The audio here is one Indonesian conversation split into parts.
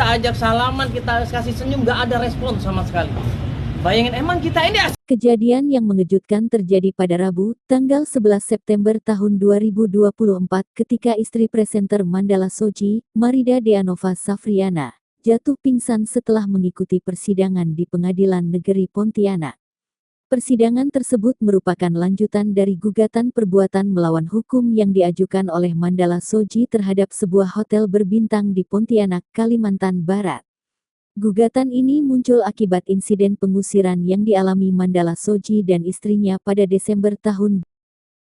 kita ajak salaman, kita kasih senyum, nggak ada respon sama sekali. Bayangin, emang kita ini Kejadian yang mengejutkan terjadi pada Rabu, tanggal 11 September tahun 2024 ketika istri presenter Mandala Soji, Marida Deanova Safriana, jatuh pingsan setelah mengikuti persidangan di Pengadilan Negeri Pontianak. Persidangan tersebut merupakan lanjutan dari gugatan perbuatan melawan hukum yang diajukan oleh Mandala Soji terhadap sebuah hotel berbintang di Pontianak, Kalimantan Barat. Gugatan ini muncul akibat insiden pengusiran yang dialami Mandala Soji dan istrinya pada Desember tahun.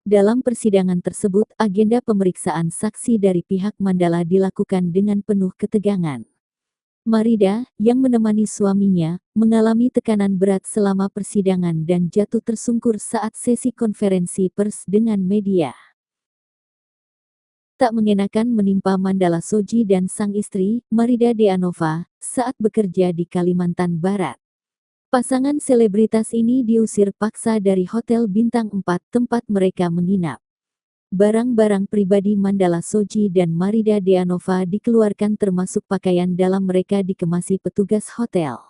Dalam persidangan tersebut, agenda pemeriksaan saksi dari pihak Mandala dilakukan dengan penuh ketegangan. Marida, yang menemani suaminya, mengalami tekanan berat selama persidangan dan jatuh tersungkur saat sesi konferensi pers dengan media. Tak mengenakan menimpa Mandala Soji dan sang istri, Marida Deanova, saat bekerja di Kalimantan Barat. Pasangan selebritas ini diusir paksa dari Hotel Bintang 4 tempat mereka menginap. Barang-barang pribadi Mandala Soji dan Marida Deanova dikeluarkan termasuk pakaian dalam mereka dikemasi petugas hotel.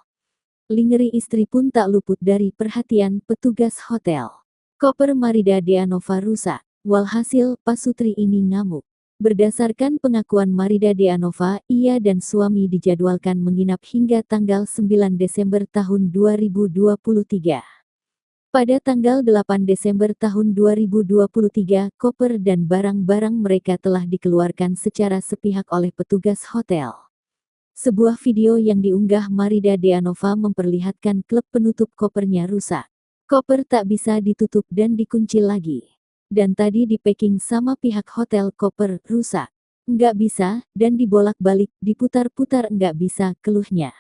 Lingerie istri pun tak luput dari perhatian petugas hotel. Koper Marida Deanova rusak. Walhasil, pasutri ini ngamuk. Berdasarkan pengakuan Marida Deanova, ia dan suami dijadwalkan menginap hingga tanggal 9 Desember tahun 2023. Pada tanggal 8 Desember tahun 2023, koper dan barang-barang mereka telah dikeluarkan secara sepihak oleh petugas hotel. Sebuah video yang diunggah Marida Deanova memperlihatkan klep penutup kopernya rusak. Koper tak bisa ditutup dan dikunci lagi. Dan tadi di-packing sama pihak hotel, koper rusak. Nggak bisa, dan dibolak-balik, diputar-putar nggak bisa, keluhnya.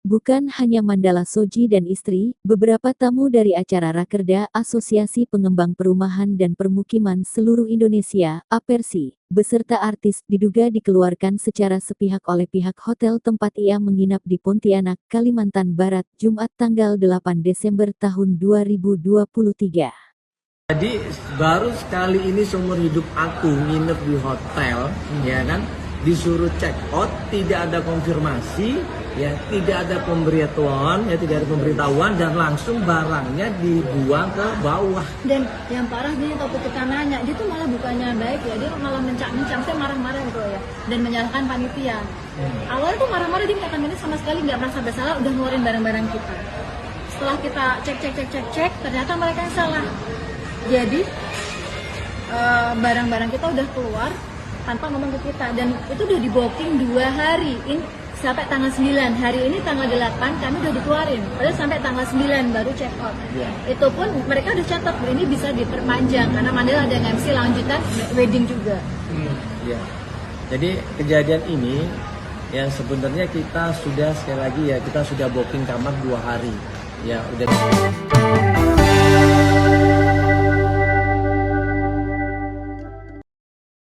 Bukan hanya Mandala Soji dan istri, beberapa tamu dari acara Rakerda Asosiasi Pengembang Perumahan dan Permukiman Seluruh Indonesia, APERSI, beserta artis diduga dikeluarkan secara sepihak oleh pihak hotel tempat ia menginap di Pontianak, Kalimantan Barat, Jumat tanggal 8 Desember tahun 2023. Jadi baru sekali ini seumur hidup aku nginep di hotel, ya kan, disuruh check out, tidak ada konfirmasi, ya tidak ada pemberitahuan, ya tidak ada pemberitahuan dan langsung barangnya dibuang ke bawah. Dan yang parah dia waktu kita nanya, dia tuh malah bukannya baik ya, dia malah mencak-mencak, saya marah-marah gitu ya, dan menyalahkan panitia. Awalnya tuh marah-marah, dia menyatakan ini sama sekali nggak merasa bersalah, udah ngeluarin barang-barang kita. Setelah kita cek, ternyata mereka yang salah. Jadi barang-barang kita udah keluar tanpa ngomong ke kita, dan itu udah di booking 2 hari ini sampai tanggal 9. Hari ini tanggal 8 kami udah dikeluarin, padahal sampai tanggal 9 baru check out. Itu pun mereka udah catat ini bisa diperpanjang karena Mandala ada MC lanjutan wedding juga. Jadi kejadian ini ya sebenarnya kita sudah sekali lagi ya kita sudah booking kamar 2 hari ya udah.